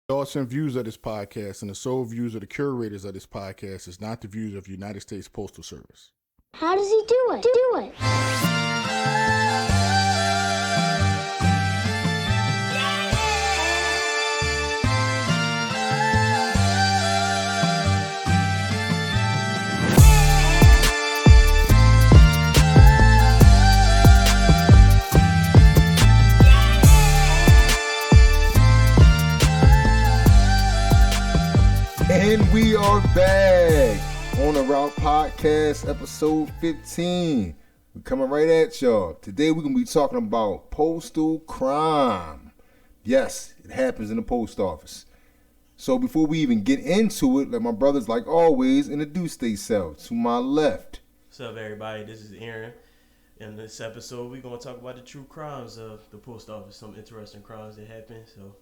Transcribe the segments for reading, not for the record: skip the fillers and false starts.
Thoughts and views of this podcast and the sole views of the curators of this podcast is not the views of United States Postal Service. How does he do it? And we are back on the Route Podcast, episode 15. We're coming right at y'all. Today we're going to be talking about postal crime. Yes, it happens in the post office. So before we even get into it, let my brothers, like always, introduce themselves. To my left. What's up, everybody? This is Aaron. In this episode, we're going to talk about the true crimes of the post office, some interesting crimes that happen. So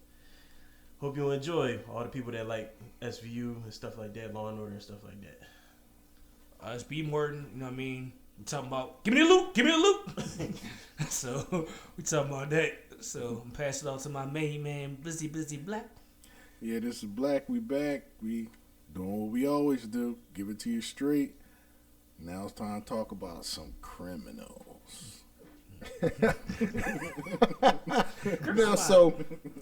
hope you enjoy, all the people that like SVU and stuff like that, Law and Order and stuff like that. It's B. Morton, you know what I mean? We talking about, give me the loop. So, we talking about that. So, I'm passing it on to my main man, Busy Black. Yeah, this is Black. We back. We doing what we always do. Give it to you straight. Now it's time to talk about some criminals. Now, so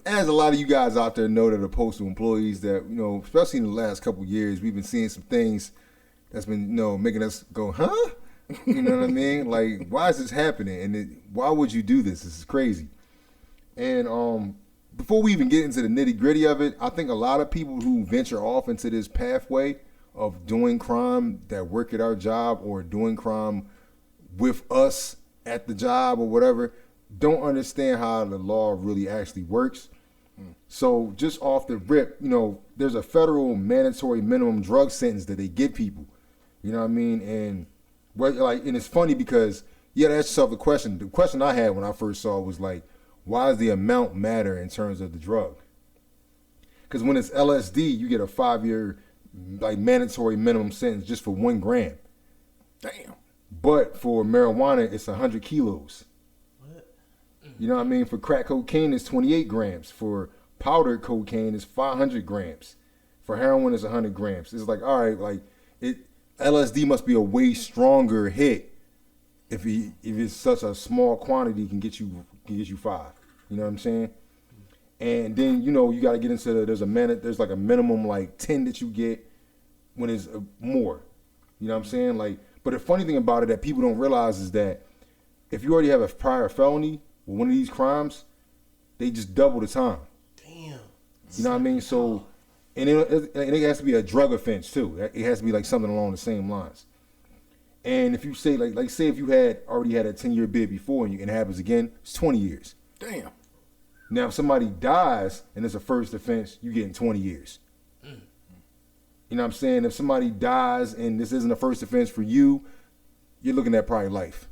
as a lot of you guys out there know that are postal employees, that, you know, especially in the last couple of years, we've been seeing some things that's been, you know, making us go, huh? You know what I mean? Like, why is this happening? And why would you do this? This is crazy. And before we even get into the nitty gritty of it, I think a lot of people who venture off into this pathway of doing crime that work at our job or doing crime with us at the job or whatever, don't understand how the law really actually works. So just off the rip, you know, there's a federal mandatory minimum drug sentence that they give people. You know what I mean? And and it's funny because you gotta ask yourself the question. The question I had when I first saw it was like, why does the amount matter in terms of the drug? Because when it's LSD, you get a 5-year like mandatory minimum sentence just for 1 gram. Damn. But for marijuana, it's 100 kilos. What? You know what I mean? For crack cocaine, it's 28 grams. For powdered cocaine, it's 500 grams. For heroin, it's 100 grams. It's like, all right, like LSD must be a way stronger hit if it's such a small quantity can get you 5. You know what I'm saying? And then, you know, you got to get into there's like a minimum like 10 that you get when it's more. You know what I'm saying? Like, but the funny thing about it that people don't realize is that if you already have a prior felony with one of these crimes, they just double the time. Damn. You know what I mean? So, and it has to be a drug offense too. It has to be like something along the same lines. And if you say like say if you already had a 10-year bid before and it happens again, it's 20 years. Damn. Now, if somebody dies and it's a first offense, you're getting 20 years. You know what I'm saying? If somebody dies and this isn't a first offense for you, you're looking at probably life,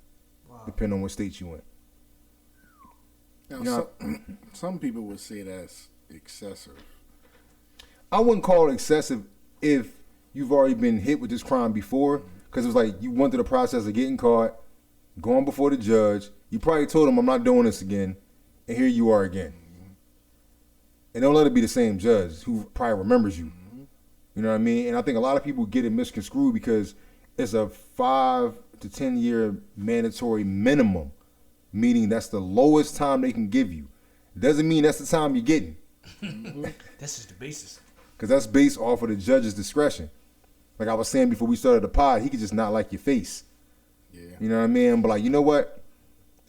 depending on what state you in. Now, You know, some people would say that's excessive. I wouldn't call it excessive if you've already been hit with this crime before, because it was like you went through the process of getting caught, going before the judge. You probably told him, I'm not doing this again, and here you are again. And don't let it be the same judge who probably remembers you. You know what I mean? And I think a lot of people get it misconstrued because it's a 5 to 10 year mandatory minimum, meaning that's the lowest time they can give you. Doesn't mean that's the time you're getting. That's just the basis. Because that's based off of the judge's discretion. Like I was saying before we started the pod, he could just not like your face. Yeah. You know what I mean? But like, you know what?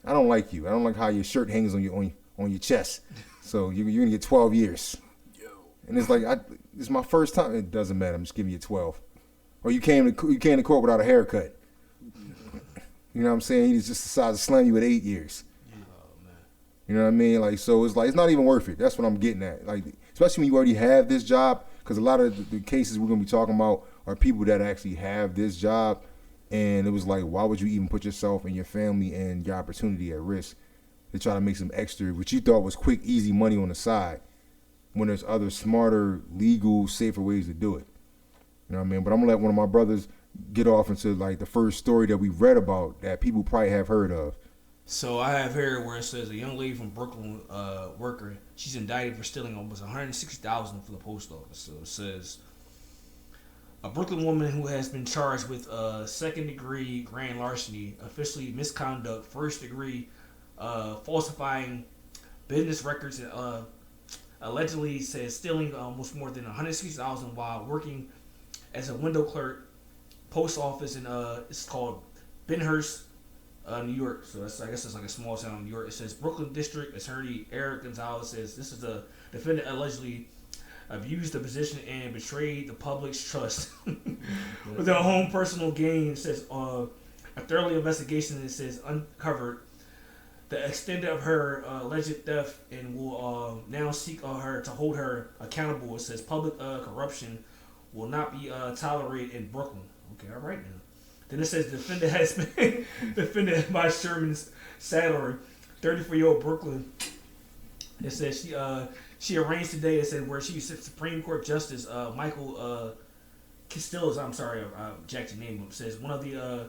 I don't like you. I don't like how your shirt hangs on your chest. So you're going to get 12 years. And it's like, it's my first time. It doesn't matter. I'm just giving you 12. Or you came to court without a haircut. You know what I'm saying? He just decided to slam you at 8 years. Oh, man. You know what I mean? Like, so it's like, it's not even worth it. That's what I'm getting at. Like, especially when you already have this job, because a lot of the cases we're going to be talking about are people that actually have this job. And it was like, why would you even put yourself and your family and your opportunity at risk to try to make some extra, which you thought was quick, easy money on the side, when there's other smarter, legal, safer ways to do it. You know what I mean? But I'm going to let one of my brothers get off into like the first story that we read about that people probably have heard of. So I have here where it says a young lady from Brooklyn worker. She's indicted for stealing almost $160,000 for the post office. So it says a Brooklyn woman who has been charged with second-degree grand larceny, officially misconduct, first-degree falsifying business records, and allegedly says stealing almost more than $160,000 while working as a window clerk, post office, and it's called Benhurst, New York. So I guess it's like a small town in New York. It says Brooklyn District Attorney Eric Gonzalez says this is the defendant allegedly abused the position and betrayed the public's trust with their own personal gain. It says a thorough investigation, it says, uncovered the extent of her alleged theft and will now seek her to hold her accountable. It says public corruption will not be tolerated in Brooklyn. Okay, all right now. Then it says the defendant has been defended by Sherman Sadler, 34-year-old Brooklyn. It says she arraigned today. It said where she was Supreme Court Justice Michael Castillo's. I'm sorry, I jacked your name up. It says one of the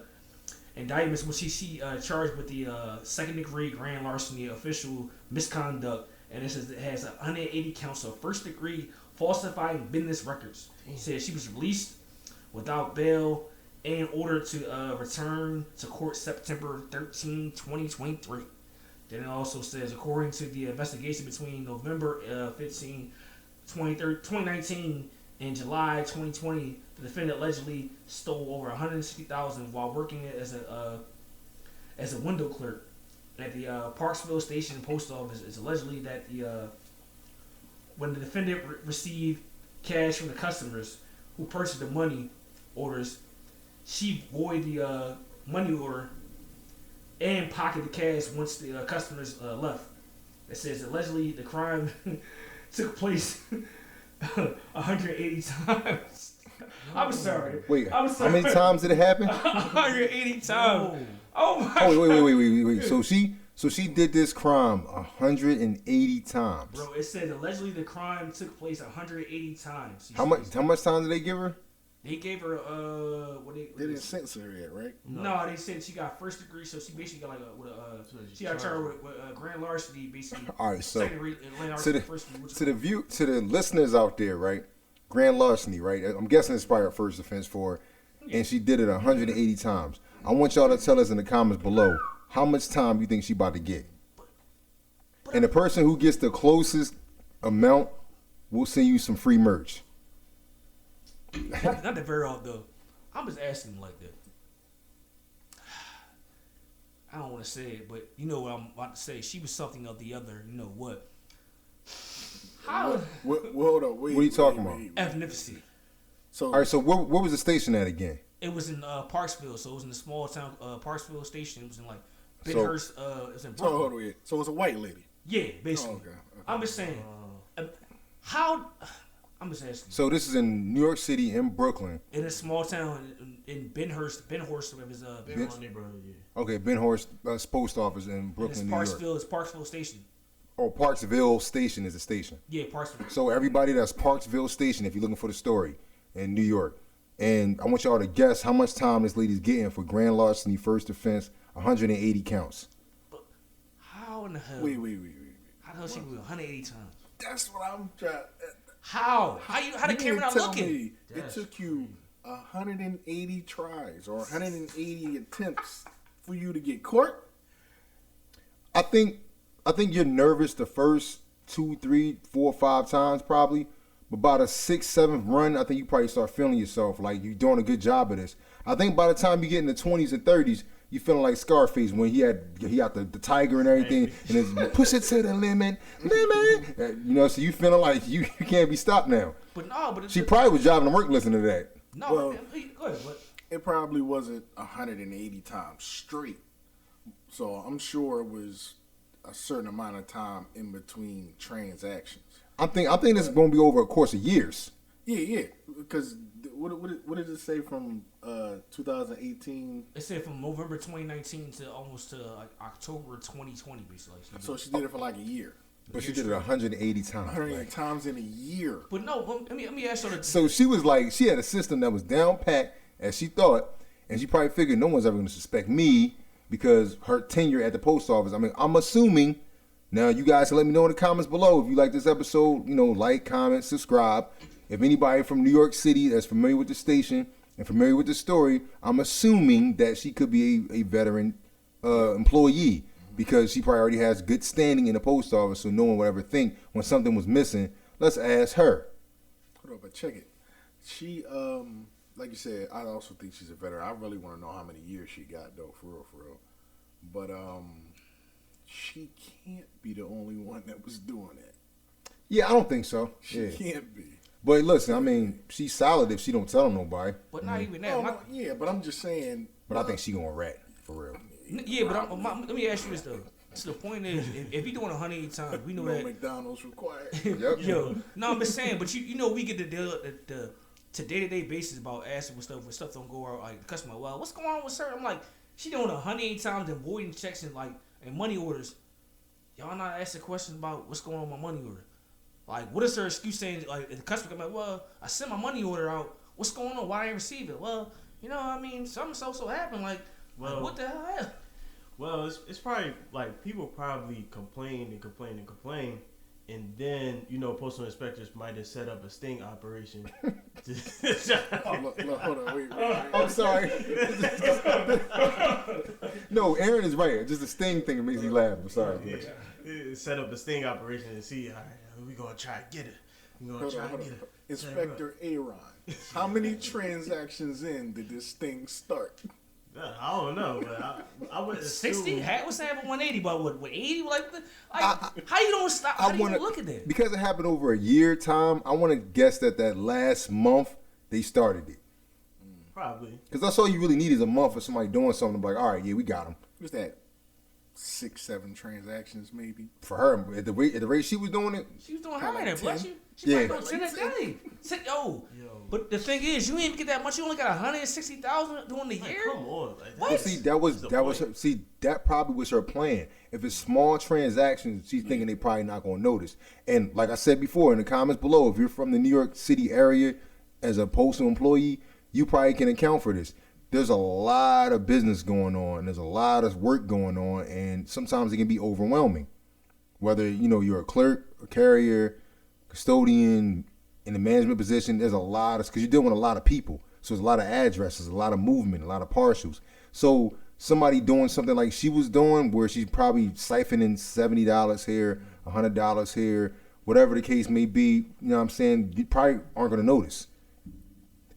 indictments was she charged with the second-degree grand larceny, official misconduct, and it says it has 180 counts of first-degree falsifying business records. He said she was released without bail and ordered to return to court September 13, 2023. Then it also says, according to the investigation between November 15, 2019 and July 2020, the defendant allegedly stole over $160,000 while working as a window clerk at the Parksville Station Post Office. It's allegedly that when the defendant received cash from the customers who purchased the money orders, she voided the money order and pocketed the cash once the customers left. It says allegedly the crime took place 180 times. I'm sorry. Wait, I'm sorry. how many times did it happen? 180 times. Oh my Oh, God. wait. So she did this crime 180 times. Bro, it said allegedly the crime took place 180 times. How much time did they give her? They gave her They didn't censor her yet, right? No, they said she got first degree, so she basically got she got charged with grand larceny, basically. All right, so second degree, first degree, to the listeners out there, right? Grand larceny, right? I'm guessing it's probably her first offense for her, and she did it 180 times. I want y'all to tell us in the comments below how much time you think she about to get. And the person who gets the closest amount will send you some free merch. not the very odd though. I'm just asking like that. I don't want to say it, but you know what I'm about to say. She was something of the other. You know what? How? Hold on. Wait, What are you talking about? Ethnicity. So, All right, so where was the station at again? It was in Parksville, so it was in the small town Parksville Station. It was in like Benhurst. It was in hold Brooklyn. on, wait. So it's a white lady. Yeah, basically. Oh, okay. I'm just saying. How? I'm just asking. So this is in New York City, in Brooklyn. In a small town in Benhurst, whatever his neighborhood, yeah. Okay, Benhurst post office in and it's Brooklyn, New York. Parksville. It's Parksville Station. Oh, Parksville Station is a station. Yeah, Parksville. So everybody, that's Parksville Station if you're looking for the story in New York. And I want y'all to guess how much time this lady's getting for grand larceny, first offense, 180 counts. But how in the hell? Wait. How the hell she was 180 times? That's what I'm trying. How? How the camera not tell looking? me it took you 180 tries or 180 attempts for you to get caught? I think you're nervous the first 2, 3, 4, 5 times probably. But by the 6th, 7th run, I think you probably start feeling yourself like you're doing a good job of this. I think by the time you get in the 20s and 30s, you feeling like Scarface when he had the tiger and everything, and it's push it to the limit. You know, so you feeling like you can't be stopped now. But no, but She probably was driving to work listening to that. no. Well, Go ahead. But It probably wasn't 180 times straight. So I'm sure it was a certain amount of time in between transactions. I think this is going to be over a course of years. Yeah. Because what did it say from 2018? it said from November 2019 to almost to like October 2020, basically. So she did it for like a year. But she did it 180 times. 180 like. times in a year. But no, let me ask you. So she was like, she had a system that was down pat as she thought, and she probably figured no one's ever going to suspect me. because her tenure at the post office. I mean, I'm assuming. Now, you guys can let me know in the comments below if you like this episode. Like, comment, subscribe. If anybody from New York City that's familiar with the station and familiar with the story, I'm assuming that she could be a veteran employee because she probably already has good standing in the post office, so no one would ever think when something was missing, let's ask her. Hold on, but check it. She, like you said, I also think she's a veteran. I really want to know how many years she got, though, for real. But, she can't be the only one that was doing that. Yeah, I don't think so. She can't be. But listen, I mean, she's solid if she don't tell nobody. But not even that. Yeah, but I'm just saying. But I think she gonna rat for real. Yeah, but let me ask you this though. So the point is, if you're doing 180 times, we know that McDonald's required. Yep. Yo, no, I'm just saying. But we get the deal to day-to-day basis about asking when stuff don't go out. Like the customer, well, what's going on with her? I'm like, she doing 180 times and voiding checks and money orders. Y'all not asking questions about what's going on with my money order. Like, what is her excuse saying? Like, if the customer come like, well, I sent my money order out. What's going on? Why I didn't receive it? Well, I mean, something so happened. Like, what the hell happened? Well, it's probably like people probably complain, and then postal inspectors might have set up a sting operation. Look, hold on, wait. I'm sorry. No, Aaron is right. Just the sting thing makes me laugh. I'm sorry. Yeah. Set up a sting operation and see. All right, we gonna try to get it. Hold on. Inspector Aaron, how many transactions in did this thing start? I don't know, but I would 60. What's that? 180, but what 80? How you don't stop? How do you look at that? Because it happened over a year time. I want to guess that last month they started it. Probably. Because that's all you really need is a month of somebody doing something. Like, all right, yeah, we got them. What's that? 6-7 transactions maybe for her at the rate she was doing it. She was doing higher than bless you. She yeah. Doing 10 a day. Yo. But the thing is, you ain't get that much. You only got 160,000 during the year. Come on, what? Well, see, that was her, that probably was her plan. If it's small transactions, she's thinking they probably not gonna notice. And like I said before, in the comments below, if you're from the New York City area as a postal employee, you probably can account for this. There's a lot of business going on. There's a lot of work going on, and sometimes it can be overwhelming. Whether you're a clerk, a carrier, custodian, in the management position, there's a lot of, because you're dealing with a lot of people. So there's a lot of addresses, a lot of movement, a lot of partials. So somebody doing something like she was doing, where she's probably siphoning $70 here, $100 here, whatever the case may be, you know what I'm saying, you probably aren't going to notice.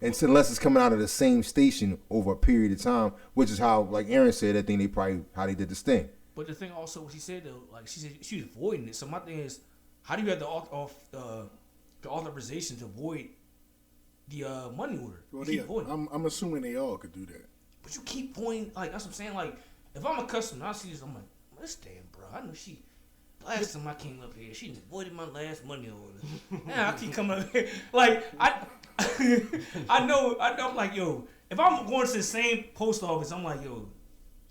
And so unless it's coming out of the same station over a period of time, which is how, like Aaron said, I think how they did this thing. But the thing also, what she said though, like she said she was avoiding it. So my thing is, how do you have the authorization to void the money order? Well, I'm assuming they all could do that. But you keep voiding, like that's what I'm saying. Like if I'm a customer, I see this, I'm like, this damn bro, I know she. Last time I came up here, she voided my last money order. Now I keep coming up here, like I know. I'm like, yo, if I'm going to the same post office, I'm like, yo,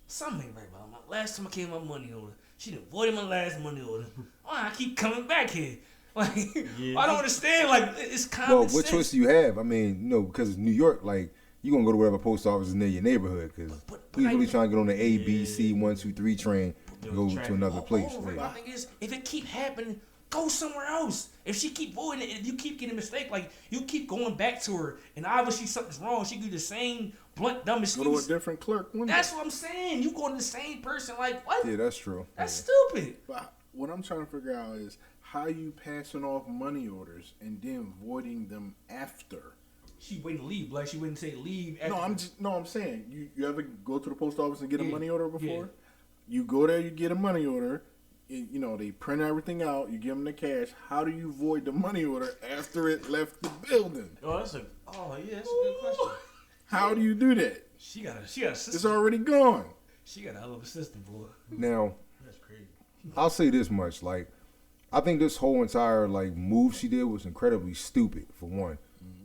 something ain't right about my last time I came my money order. She done voided my last money order. Why I keep coming back here? Like, I don't understand. Like, it's common sense. What choice do you have? I mean, because it's New York, like, you're going to go to whatever post office is near your neighborhood, because we really trying to get on the A, B, C, 1, 2, 3 train to go to another place. My thing is, if it keep happening, go somewhere else. If she keep voiding it, if you keep getting a mistake, like, you keep going back to her, and obviously something's wrong, she do the same blunt, dumb excuse. Go to a different clerk. That's what I'm saying. You going to the same person, like, what? Yeah, that's true. That's stupid. But what I'm trying to figure out is how you passing off money orders and then voiding them after. She waiting to leave, like she wouldn't say leave. After. I'm saying you ever go to the post office and get a money order before? Yeah. You go there, you get a money order. They print everything out. You give them the cash. How do you void the money order after it left the building? That's a good question. How do you do that? She got a system. It's already gone. She got a hell of a system, boy. Now, that's crazy. I'll say this much: like, I think this whole entire move she did was incredibly stupid. For one,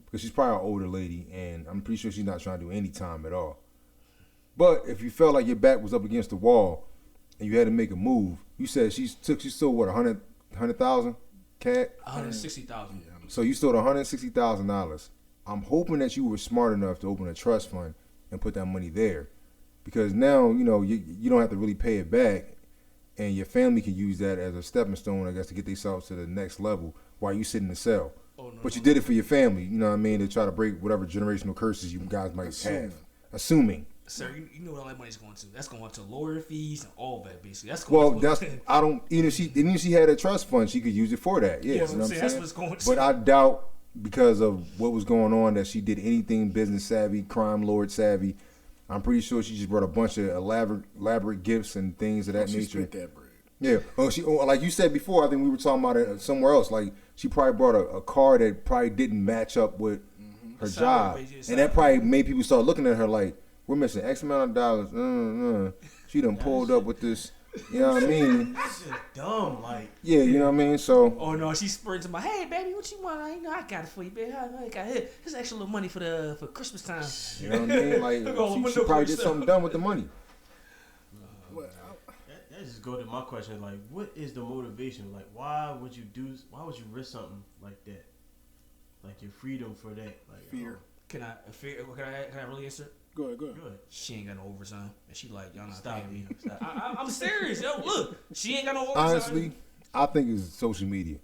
because she's probably an older lady, and I'm pretty sure she's not trying to do any time at all. But if you felt like your back was up against the wall and you had to make a move, you said she sold what, 100,000 cat? 160,000. So you sold $160,000. I'm hoping that you were smart enough to open a trust fund and put that money there. because now you don't have to really pay it back, and your family can use that as a stepping stone, I guess, to get themselves to the next level while you sit in the cell. But you did it for your family, you know what I mean, to try to break whatever generational curses you guys might have. Assuming. Sir, you know where all that money's going to. That's going to lawyer fees and all that, basically. That's going even if she had a trust fund, she could use it for that. Yeah, you know what I'm saying? That's what's going to. But I doubt, because of what was going on, that she did anything business savvy, crime lord savvy. I'm pretty sure she just brought a bunch of elaborate gifts and things of that nature. Spent that bread. Yeah. Like you said before, I think we were talking about it somewhere else. Like, she probably brought a car that probably didn't match up with her job, and that probably made people start looking at her like, we're missing X amount of dollars. She done pulled up with this. You know what I mean? This is dumb, like. Yeah, you know what I mean. So. Oh no, she spurred to my, hey baby, what you want? I got it for you, baby. I got it. Here's extra little money for Christmas time. You know what I mean? Like, she probably did something dumb with the money. That just go to my question, like, what is the motivation? Like, why would you risk something like that? Like, your freedom for that? Like, fear. Can I really answer? Go ahead. She ain't got no overtime, and she like, y'all not paying me. I'm serious, yo. Look, she ain't got no overtime. Honestly, I think it's social media.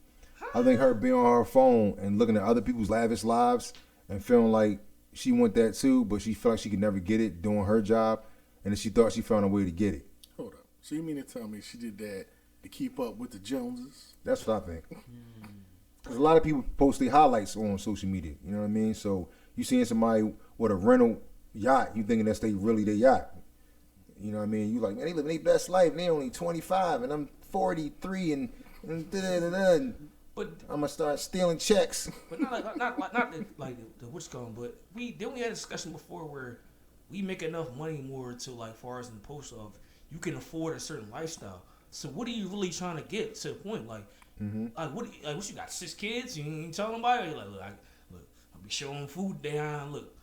I think her being on her phone and looking at other people's lavish lives and feeling like she want that too, but she felt like she could never get it doing her job, and then she thought she found a way to get it. Hold up. So you mean to tell me she did that to keep up with the Joneses? That's what I think. Because a lot of people post their highlights on social media. You know what I mean? So you seeing somebody with a rental yacht, you thinking that's really their yacht. You know what I mean? You like, man, they living their best life. They only 25 and I'm 43 and but I'm gonna start stealing checks. But not the what's going. But we had a discussion before where we make enough money more to, like, far as in the post office, you can afford a certain lifestyle. So what are you really trying to get to the point? Like, what you got? 6 kids? You ain't telling nobody? You're like, look, I'll be showing food down. Look,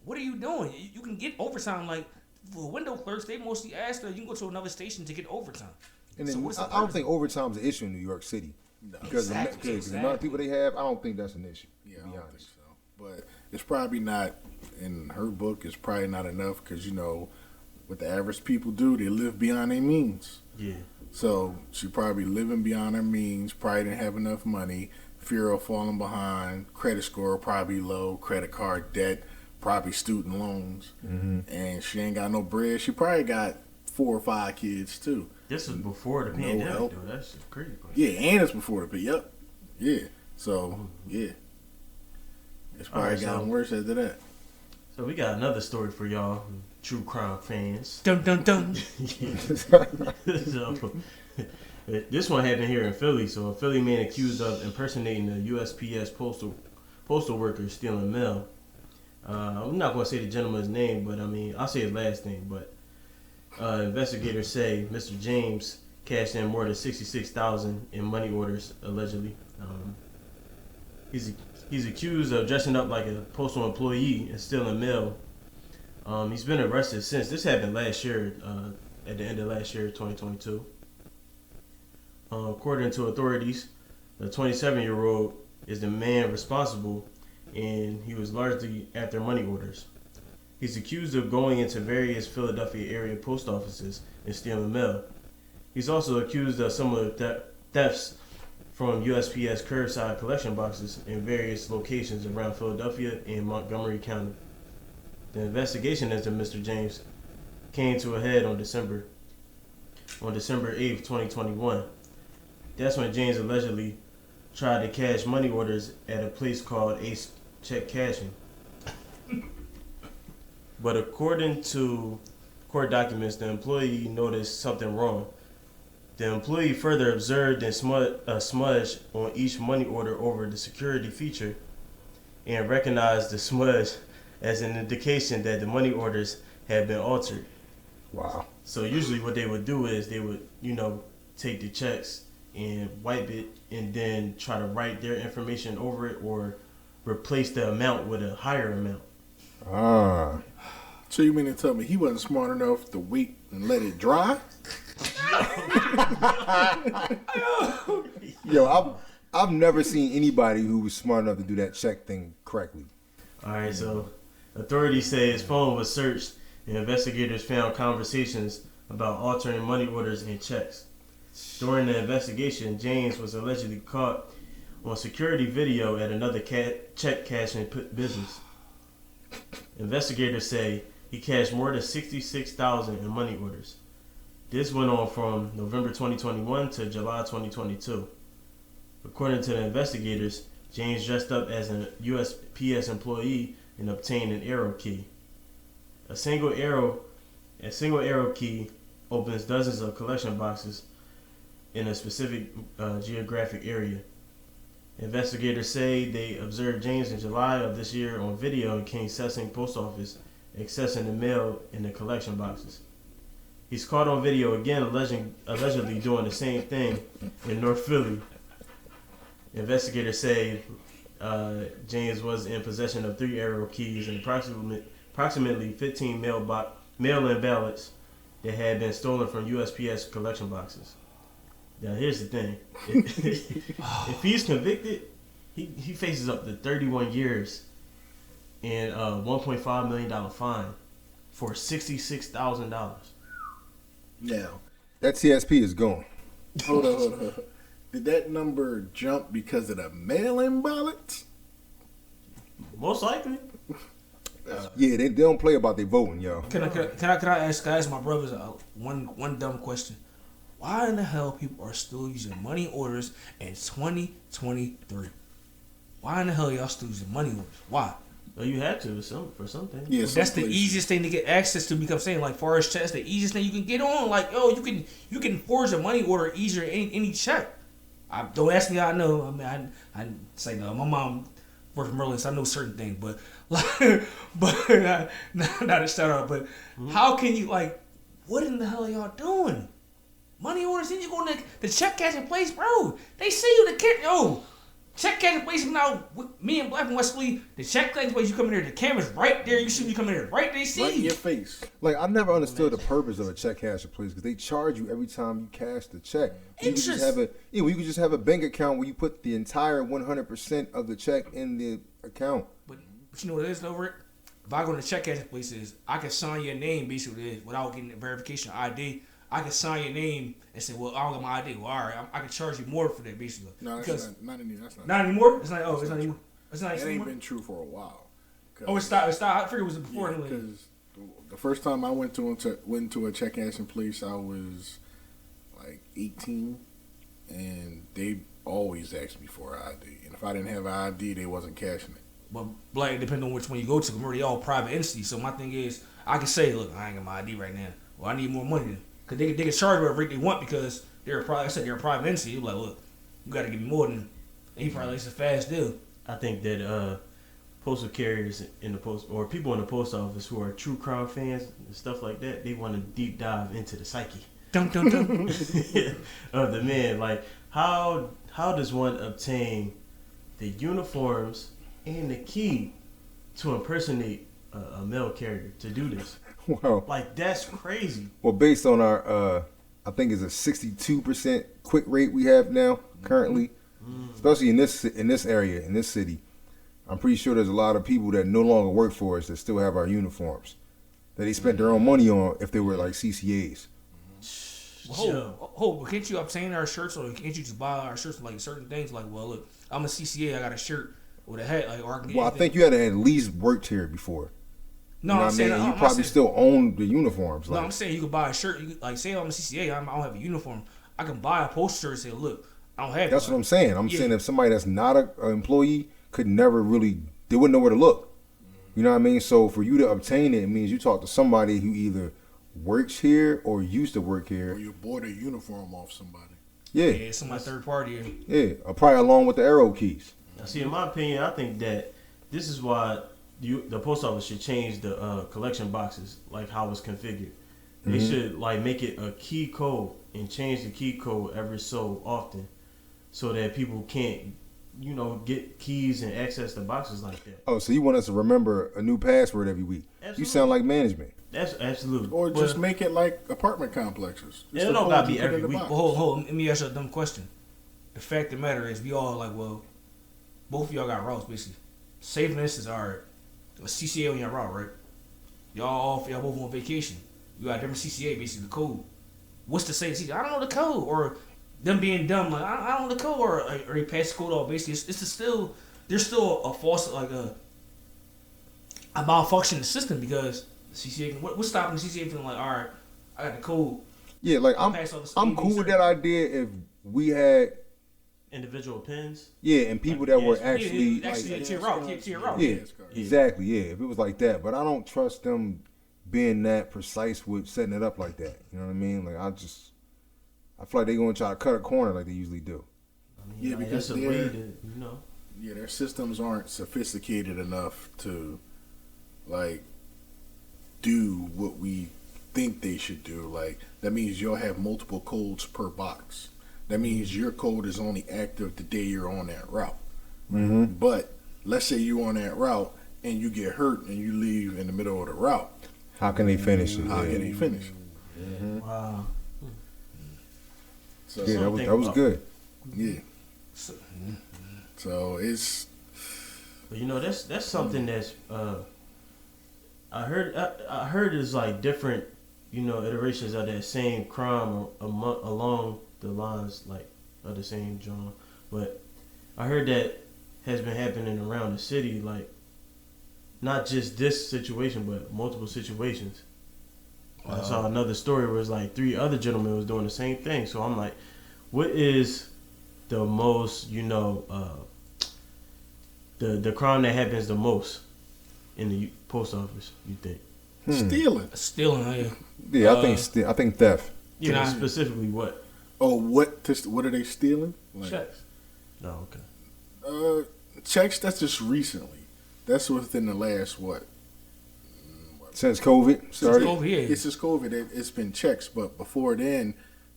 what are you doing? You can get overtime. Like, for window clerks, they mostly ask that you can go to another station to get overtime. And then I don't think overtime's an issue in New York City. No. Because the amount of people they have, I don't think that's an issue. Yeah, I don't think so. But it's probably not, in her book, it's probably not enough because, what the average people do, they live beyond their means. Yeah. So she probably living beyond her means, probably didn't have enough money, fear of falling behind, credit score probably low, credit card debt, probably student loans, and she ain't got no bread. She probably got 4 or 5 kids too. This was before the pandemic, though. That's just crazy. Yeah, and it's before the pandemic. Yep. Yeah. So, yeah. It's probably gotten worse after that. So we got another story for y'all, true crime fans. Dun dun dun. So, this one happened here in Philly. So a Philly man accused of impersonating a USPS postal worker stealing mail. I'm not going to say the gentleman's name, but I'll say his last name. But investigators say Mr. James cashed in more than $66,000 in money orders allegedly. He's accused of dressing up like a postal employee and stealing mail. He's been arrested since. This happened last year, at the end of last year, 2022. According to authorities, the 27-year-old is the man responsible, and he was largely after money orders. He's accused of going into various Philadelphia area post offices and stealing mail. He's also accused of similar thefts from USPS curbside collection boxes in various locations around Philadelphia and Montgomery County. The investigation into Mr. James came to a head on December 8th, 2021. That's when James allegedly tried to cash money orders at a place called Ace Check Cashing. But according to court documents, the employee noticed something wrong. The employee further observed a smudge on each money order over the security feature and recognized the smudge as an indication that the money orders had been altered. Wow. So usually what they would do is they would, take the checks and wipe it and then try to write their information over it or replace the amount with a higher amount. Ah. So you mean to tell me he wasn't smart enough to wait and let it dry? Yo, I've never seen anybody who was smart enough to do that check thing correctly. All right, so authorities say his phone was searched and investigators found conversations about altering money orders and checks. During the investigation, James was allegedly caught on security video at another check cashing business. Investigators say he cashed more than $66,000 in money orders. This went on from November 2021 to July 2022. According to the investigators, James dressed up as a USPS employee and obtained an arrow key. A single arrow key opens dozens of collection boxes in a specific geographic area. Investigators say they observed James in July of this year on video in King Sessing Post Office accessing the mail in the collection boxes. He's caught on video again allegedly doing the same thing in North Philly. Investigators say James was in possession of 3 arrow keys and approximately 15 mail-in ballots that had been stolen from USPS collection boxes. Now here's the thing: if he's convicted, he faces up to 31 years and a $1.5 million fine for $66,000. Now, That TSP is gone. hold on. Did that number jump because of the mail-in ballots? Most likely. Yeah, they don't play about their voting, yo. Can I ask my brothers one dumb question? Why in the hell people are still using money orders in 2023? Why in the hell y'all still using money orders? Why? Well, you had to for something. Yeah, Well, that's the easiest thing to get access to. Become saying like far as checks, the easiest thing you can get on. Like you can forge a money order easier than any check. Don't ask me how I know. I mean, I say no. My mom worked for Merlin, so I know certain things. But not a shout out. But how can you what in the hell are y'all doing? Money orders, then you go in the check cashing place, bro. They see you check cashing place now. Me and Black and Wesley, the check cashing place, you come in there, the camera's right there. You see me coming in there, right? They see right in you. your face. Like, I never understood the purpose of a check casher place because they charge you every time you cash the check. You could just have you could just have a bank account where you put the entire 100% of the check in the account. But you know what it is over it? If I go to the check cashing places, I can sign your name basically what it is, without getting the verification ID. I can sign your name and say, well, I don't got my ID. Well, all right, I can charge you more for that, basically. No, because not anymore. That's not. not anymore. It's not. Oh, it's not anymore. It's not It ain't anymore. been true for a while. Oh, it stopped. It stopped. I figured it was before anyway. Because the first time I went to a check cashing place, I was like 18, and they always asked me for an ID. And if I didn't have an ID, they wasn't cashing it. But like, depending on which one you go to, remember they all private entities. So my thing is, I can say, look, I ain't got my ID right now. Well, I need more money. Because they can charge whatever rate they want because they're a private entity. You're like, look, you got to give me more than. And he probably likes a fast deal. I think that postal carriers in the post or people in the post office who are true crime fans and stuff like that, they want to deep dive into the psyche Dun, dun, dun. of the man. Like, how does one obtain the uniforms and the key to impersonate a male character to do this? Wow. Like, that's crazy. Well, based on our, I think it's a 62% quick rate we have now currently, especially in this area, in this city. I'm pretty sure there's a lot of people that no longer work for us that still have our uniforms that they spent their own money on if they were like CCAs. But can't you obtain our shirts, or can't you just buy our shirts like certain things? Like, well, look, I'm a CCA, I got a shirt with a hat, like, or I can get Well, I anything. think you had to at least worked here before. No, You know I'm what I saying mean? I'm You not probably saying- still own the uniforms. No, Like, I'm saying you could buy a shirt. Like, say I'm a CCA, I don't have a uniform. I can buy a postal shirt and say, look, I don't have it. that's what I'm saying. I'm Yeah. saying if somebody that's not an employee could never really, they wouldn't know where to look. You know what I mean? So for you to obtain it, it means you talk to somebody who either works here or used to work Or here. you bought a uniform off somebody. Yeah, Yeah, somebody third party. yeah. Probably along with the arrow keys. Now, see, in my opinion, I think that this is why the post office should change the collection boxes, like how it's configured. They should like make it a key code and change the key code every so often, so that people can't, get keys and access the boxes like that. Oh, so you want us to remember a new password every week? Absolutely. You sound like management. That's absolutely. Or just make it like apartment complexes. Yeah, Just it the don't gotta codes you be put in every the week. box. Well, hold, let me ask you a dumb question. The fact of the matter is, we all like, well, both of y'all got routes, basically. Say, for instance, a CCA on your route, right? Y'all off, y'all both on vacation. You got different CCA, basically the code. What's to say to CCA? I don't know the code, or them being dumb, like I don't know the code, or they pass the code off. Basically, it's still there's still a false like a malfunctioning system because the CCA. What's stopping the CCA from like, all right, I got the code. Yeah, like I'm cool with that idea if we had individual pins. Yeah, and people that were actually tear out. Yeah, exactly. Yeah, if it was like that, but I don't trust them being that precise with setting it up like that. You know what I mean? Like I feel like they're gonna try to cut a corner like they usually do. I mean, yeah, because their way to, yeah, their systems aren't sophisticated enough to like do what we think they should do. Like that means you'll have multiple codes per box. That means your code is only active the day you're on that route. Mm-hmm. But let's say you're on that route and you get hurt and you leave in the middle of the route. How can they finish it? How can they finish it? Mm-hmm. Wow. So, yeah, that was good. Yeah. So it's. But that's something that's I heard is like different, iterations of that same crime along the lines like of the same genre. But I heard that has been happening around the city, like not just this situation, but multiple situations. I saw another story where it's like 3 other gentlemen was doing the same thing. So I'm like, what is the most, the crime that happens the most in the post office, you think? Stealing. Yeah, I think theft. Yeah, specifically what? Oh, what are they stealing? Like, checks. No, okay. Checks, that's just recently. That's within the last, what? Since COVID started? It's since COVID. It's been checks, but before then,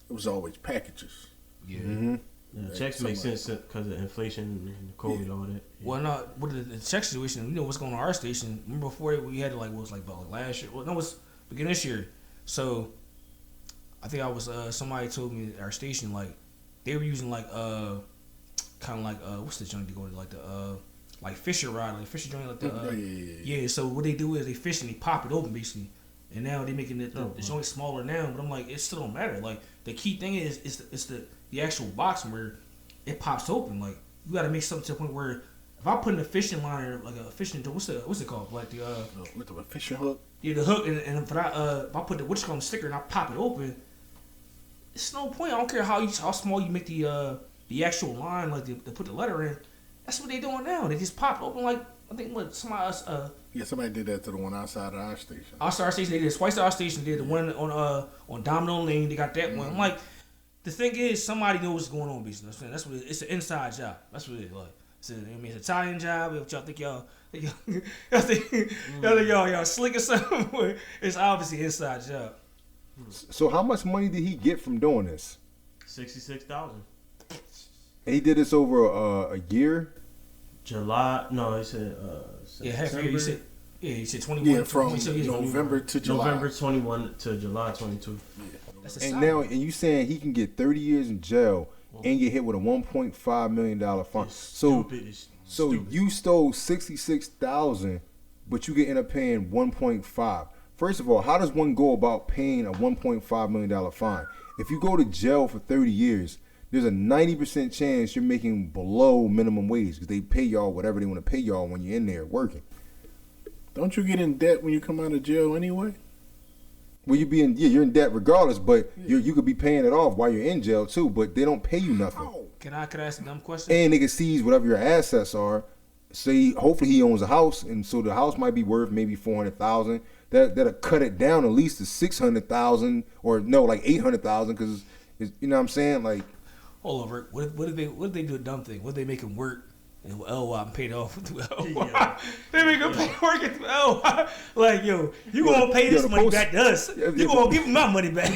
it was always packages. Yeah. Mm-hmm. Yeah, checks make sense because of inflation and COVID, all that. Yeah. Well, no, with the check situation, what's going on at our station. Remember before we had what was like about last year? Well, no, it was beginning this year. So I think I was somebody told me at our station like they were using like kind of like what's the junk they go to like the like fisher rod, like fisher joint, like the yeah. So what they do is they fish and they pop it open basically, and now they're making the joint smaller now. But I'm like, it still don't matter. Like the key thing is the actual box where it pops open. Like you got to make something to the point where if I put in a fishing line like a fishing what's it called, like the with the fishing hook. Yeah, the hook, and if I put the sticker and I pop it open, it's no point. I don't care how small you make the actual line, like to put the letter in. That's what they doing now. They just pop it open like I think somebody did that to the one outside of our station. Our station, they did it twice at our station. They did the one on Domino Lane. They got that one. I'm like, the thing is, somebody knows what's going on, basically. That's what it's an inside job. That's what it is. Like, it's an Italian job. If y'all think y'all y'all slick or something, it's obviously an inside job. So how much money did he get from doing this? $66,000. And he did this over a year. July? No, he said. Half a year. He said 21. Yeah, from November to July. November 21 to July 22. Yeah. And now, and you saying he can get 30 years in jail and get hit with a $1.5 million fine. So you stole $66,000, but you end up paying $1.5. First of all, how does one go about paying a $1.5 million fine? If you go to jail for 30 years, there's a 90% chance you're making below minimum wage because they pay y'all whatever they want to pay y'all when you're in there working. Don't you get in debt when you come out of jail anyway? Well, you're in debt regardless, but you could be paying it off while you're in jail too. But they don't pay you nothing. Oh. Can I ask a dumb question? And they can seize whatever your assets are. Say, hopefully he owns a house, and so the house might be worth maybe $400,000. That'll cut it down at least to $600,000, or no, like $800,000, because you know what I'm saying, like. Hold on, Rick. What did they do a dumb thing? What did they make him work and LY and paid off through LY? Yeah. They make him pay working through LY. Like, you gonna pay this money back to us. You gonna give me my money back.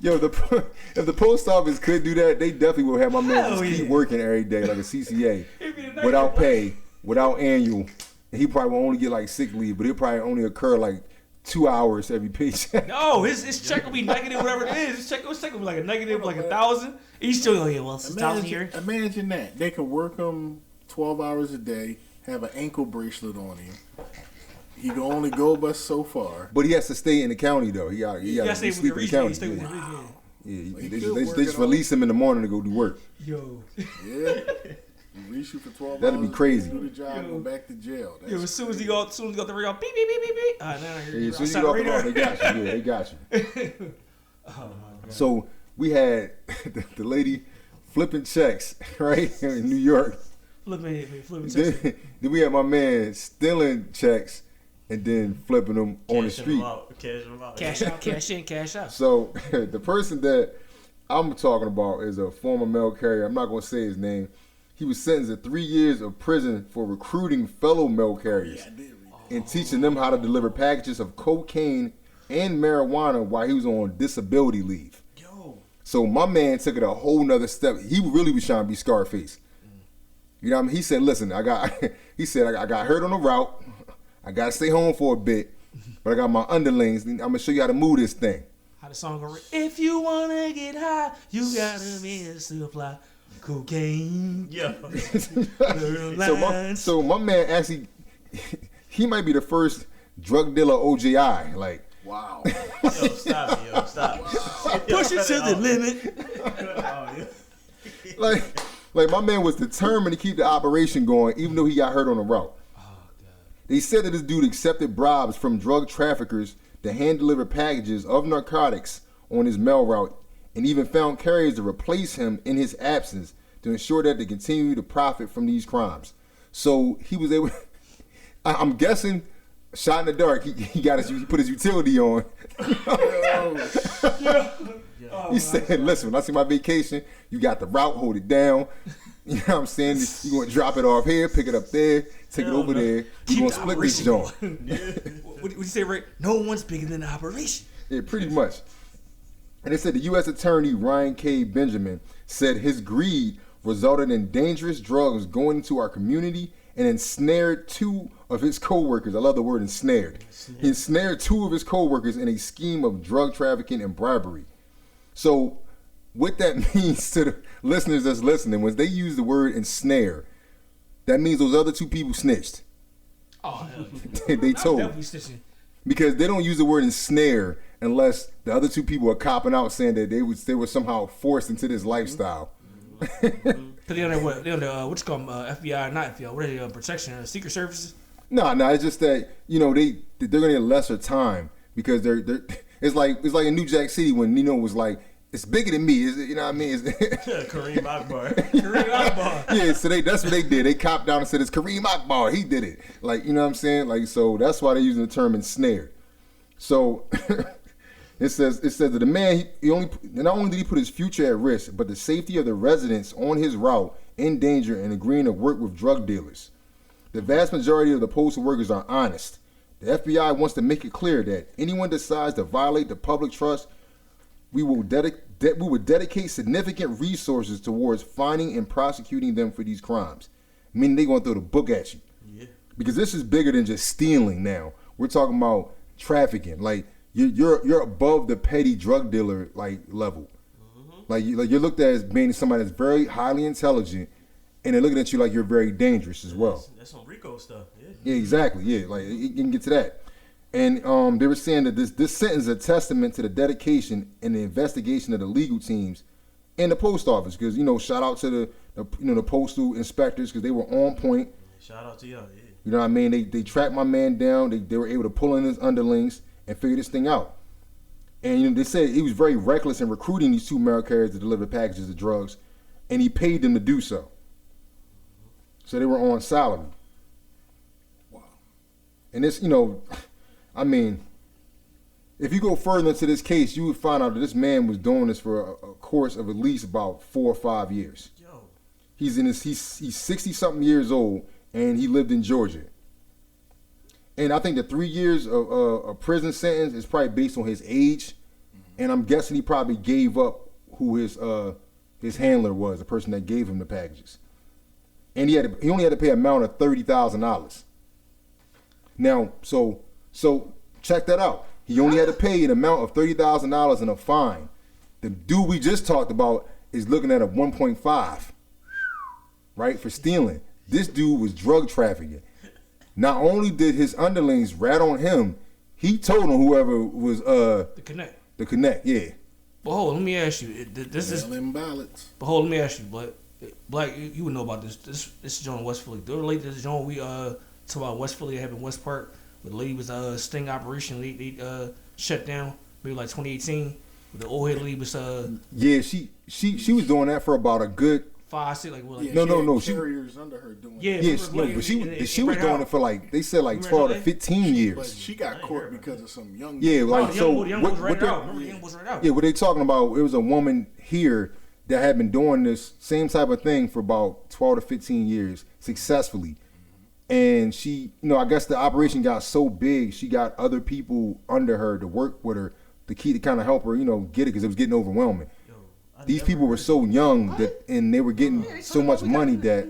If the post office could do that, they definitely will have my man just keep working every day like a CCA without pay, without annual. And he probably will only get like sick leave, but it'll probably only occur like 2 hours every paycheck. No, his check will be negative, whatever it is. His check will be like a negative, like 1,000. He's still going to get 1,000 a year. Imagine that. They could work him 12 hours a day, have an ankle bracelet on him. He can only go but so far. But he has to stay in the county though. He got to stay sleep with in the the region. Stay county. with the region. Yeah, Like, they just release him in the morning to go do work. Yo. Yeah. You reach you for 12 That'd be hours, crazy. Do the job, go back to jail. That's Yo, as soon as he got the ring, beep beep beep beep beep. Now Yeah, as soon as you get off the phone, they got you. Yeah, they got you. Oh my God. So we had the lady flipping checks, right, in New York. Flipping checks. Then we had my man stealing checks and then flipping them on the street. Cash them out. Cash out, cash in, cash out. So the person that I'm talking about is a former mail carrier. I'm not going to say his name. He was sentenced to 3 years of prison for recruiting fellow mail carriers and teaching them how to deliver packages of cocaine and marijuana while he was on disability leave. Yo. So my man took it a whole nother step. He really was trying to be Scarface. You know what I mean? He said, listen, I got hurt on the route. I got to stay home for a bit, but I got my underlings. I'm going to show you how to move this thing. How the song go? If you want to get high, you got to be a supply cocaine. Yeah. So my man actually, he might be the first drug dealer OJI. Like, wow. Yo, stop it, yo, stop. Push it to the limit. Oh, yeah. like my man was determined to keep the operation going, even though he got hurt on the route. Oh, God. They said that this dude accepted bribes from drug traffickers to hand deliver packages of narcotics on his mail route, and even found carriers to replace him in his absence to ensure that they continue to profit from these crimes. So he was able. I'm guessing, shot in the dark. He put his utility on. He said, "Listen, when I see my vacation, you got the route, hold it down. You know what I'm saying? You gonna drop it off here, pick it up there, take it over there. You gonna split this joint." What you say, Ray? No one's bigger than the operation. Yeah, pretty much. And they said the U.S. Attorney Ryan K. Benjamin said his greed resulted in dangerous drugs going into our community and ensnared 2 of his co-workers. I love the word ensnared. He ensnared 2 of his co-workers in a scheme of drug trafficking and bribery. So what that means to the listeners that's listening, when they use the word ensnare, that means those other 2 people snitched. Oh, hell They yeah. told. Definitely snitching. Because they don't use the word ensnare unless the other 2 people are copping out saying that they were somehow forced into this lifestyle. Cause they on what you call them, FBI, not FBI, what are they, protection, Secret Services? No, it's just that, you know, they're gonna get lesser time because they're it's like in New Jack City when Nino was like, it's bigger than me, you know what I mean? Kareem Akbar. Kareem Akbar. Yeah, so that's what they did. They copped down and said it's Kareem Akbar. He did it. Like, you know what I'm saying? Like, so that's why they're using the term ensnared. So it says that the man not only did he put his future at risk, but the safety of the residents on his route in danger and agreeing to work with drug dealers. The vast majority of the postal workers are honest. The FBI wants to make it clear that anyone decides to violate the public trust, we would dedicate significant resources towards finding and prosecuting them for these crimes. Meaning they're going to throw the book at you. Yeah. Because this is bigger than just stealing now. We're talking about trafficking. Like you're above the petty drug dealer like level. Mm-hmm. Like you're looked at as being somebody that's very highly intelligent, and they're looking at you like you're very dangerous as well. That's some Rico stuff. Yeah. Yeah, exactly. Yeah, like you can get to that. And they were saying that this sentence is a testament to the dedication and the investigation of the legal teams and the post office. Because, you know, shout out to the postal inspectors because they were on point. Shout out to y'all. Yeah. You know what I mean? They tracked my man down. They were able to pull in his underlings and figure this thing out. And, you know, they said he was very reckless in recruiting these 2 mail carriers to deliver packages of drugs, and he paid them to do so. So they were on salary. Wow. And this, you know, I mean, if you go further into this case, you would find out that this man was doing this for a course of at least about 4 or 5 years. Yo. He's 60-something years old, and he lived in Georgia. And I think the 3 years of a prison sentence is probably based on his age, and I'm guessing he probably gave up who his handler was, the person that gave him the packages. And he only had to pay an amount of $30,000. Now, so check that out. He only had to pay an amount of $30,000 in a fine. The dude we just talked about is looking at a 1.5, right, for stealing. This dude was drug trafficking. Not only did his underlings rat on him, he told on whoever was The connect. the connect. Yeah. But hold, let me ask you. This is. Mail-in ballots. But hold, let me ask you, Black, you would know about this. This is John in West Philly. The late this John we talk about West Philly that happened in West Park, where the lady was sting operation. They shut down maybe like 2018. The old head lady was Yeah, she was doing that for about a good 5, 6 like what like No, she- carriers under her doing Yeah, that. yes, no, but she was doing it for like they said like 12 to 15 But years. she got caught because of some young. Yeah, like the so. young boy was right they- out. Remember the young boy was right out. Yeah, what they talking about? It was a woman here that had been doing this same type of thing for about 12 to 15 years successfully, and she, I guess the operation got so big, she got other people under her to work with her to kind of help her, get it because it was getting overwhelming. These people were so young that, and they were getting so much money that,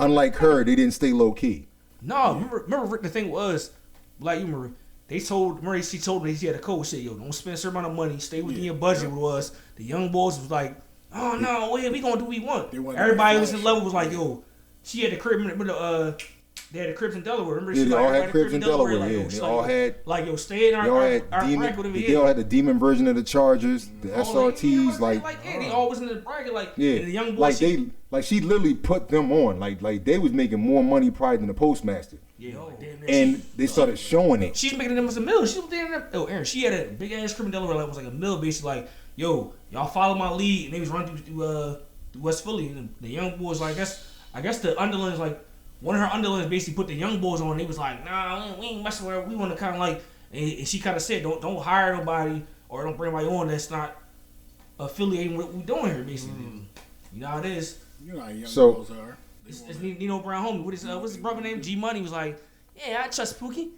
unlike her, they didn't stay low key. No, remember Rick, the thing was, like, you remember, she told me she had a code, said, yo, don't spend a certain amount of money, stay within your budget with us. The young boys was like, oh, no, we gonna do what we want. Everybody was in level was like, yo, she had the crib, they had the cribs in Delaware. Remember, Yeah, she they like, all had cribs in Delaware, like, yeah. yo, They all had, like, yo, stay in our bracket over they here. all had the demon version of the Chargers, the SRTs, they all was in the bracket, like, yeah, and the young boys. She literally put them on, like they was making more money probably than the postmaster. Yeah, damn, And they started showing it. She's making them as a mill. She was there. Oh, Aaron, she had a big ass crib in Delaware. That was like a mill, basically. Like, yo, y'all follow my lead, and they was running through West Philly. And the young boys, like, I guess the underlings, like, one of her underlings basically put the young boys on. And they was like, nah, we ain't messing with her. We want to kind of like, and she kind of said, don't hire nobody or don't bring anybody on that's not affiliating with what we doing here, basically. You know how it is. You know how young So- girls are. It's Nino Brown homie. What's his brother name? G Money was like, yeah, I trust Pookie.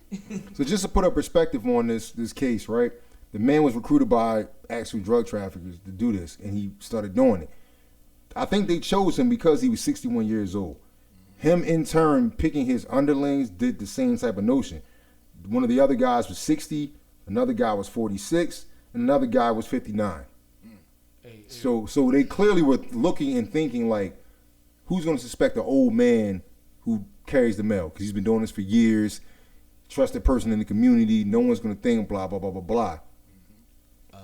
So just to put a perspective on this case, right? The man was recruited by actual drug traffickers to do this, and he started doing it. I think they chose him because he was 61 years old. Him, in turn, picking his underlings did the same type of notion. One of the other guys was 60, another guy was 46, and another guy was 59. So they clearly were looking and thinking like, who's going to suspect the old man who carries the mail? Because he's been doing this for years. Trusted person in the community. No one's going to think blah, blah, blah, blah, blah.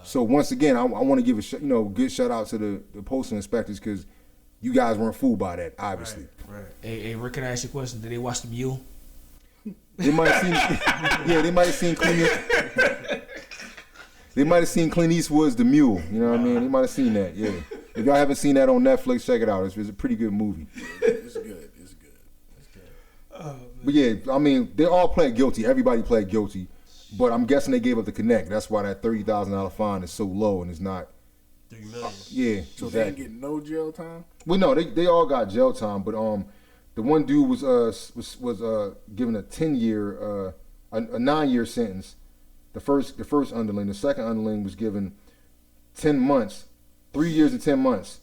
So once again, I want to give a good shout out to the postal inspectors because you guys weren't fooled by that, obviously. Right. Hey, Rick, can I ask you a question? Did they watch The Mule? They might have seen, they might have seen Clint. They might have seen Clint Eastwood's The Mule. You know what I mean? They might have seen that. Yeah. If y'all haven't seen that on Netflix, check it out. It's a pretty good movie. It's good. It's good. But yeah, I mean, they all pled guilty. Everybody pled guilty. But I'm guessing they gave up the connect. That's why that $30,000 fine is so low and it's not. $3 million. Yeah. So they didn't get no jail time? Well, no, they all got jail time. But the one dude was given a 10-year, a 9-year sentence. The first underling. The second underling was given 10 months, 3 years and 10 months.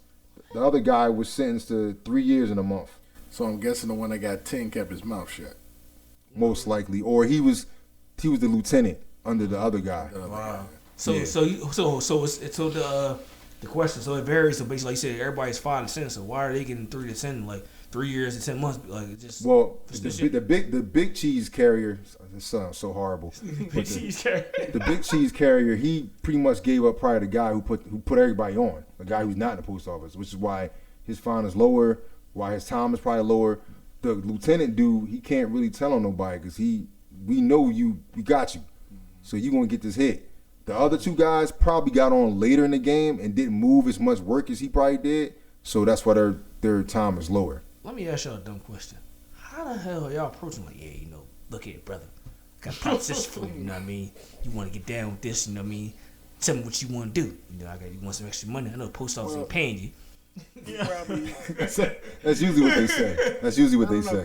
The other guy was sentenced to 3 years and a month. So I'm guessing the one that got 10 kept his mouth shut. Most likely, or he was the lieutenant under the other guy. Wow. So Yeah. the question. So it varies. So basically, like you said, everybody's 5 and 10. So why are they getting 3 to 10? Like 3 years and 10 months? Like it just. Well, the big cheese carrier. This sounds so horrible. But the big cheese carrier, he pretty much gave up prior to the guy who put everybody on. The guy who's not in the post office, which is why his fine is lower. Why his time is probably lower. The lieutenant dude, he can't really tell on nobody because we know we got you, so you gonna get this hit. The other two guys probably got on later in the game and didn't move as much work as he probably did, so that's why their time is lower. Let me ask y'all a dumb question. How the hell are y'all approaching? Like, yeah, look here, brother. I got a proposition for you. You know what I mean? You want to get down with this? You know what I mean? Tell me what you want to do. You want some extra money? I know the post office ain't paying you. That's usually what they say. That's usually what they say.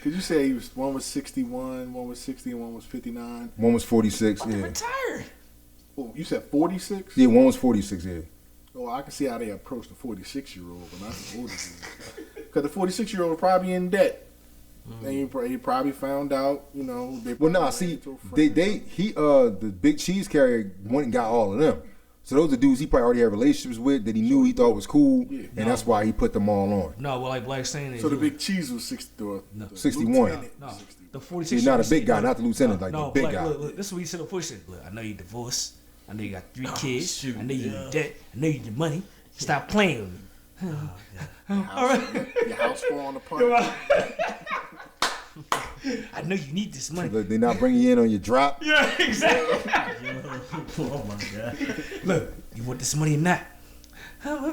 Because you say one was 61, one was 60, and one was 59. One was 46. Yeah. Retired. Oh, you said 46? Yeah, one was 46. Yeah. Oh, I can see how they approach the 46-year-old, but not the older dude. Because the 46-year-old was probably in debt. And he probably found out, They Well, nah. See, the big cheese carrier went and got all of them. So those are dudes he probably already had relationships with that he knew he thought was cool, and that's why he put them all on. No, well, like Black saying, so the big cheese was 60, 61. Lieutenant No. 61. the 46. You're not a big guy, not the lieutenant, like the big guy. Look, this is what he said to push it. Look, I know you divorced. I know you got 3 kids. Shoot, I know you in debt. I know you need money. Stop playing with me. All right. Your house falling apart. I know you need this money. Look, they're not bringing you in on your drop. Yeah, exactly. Oh my god. Look, you want this money or not? What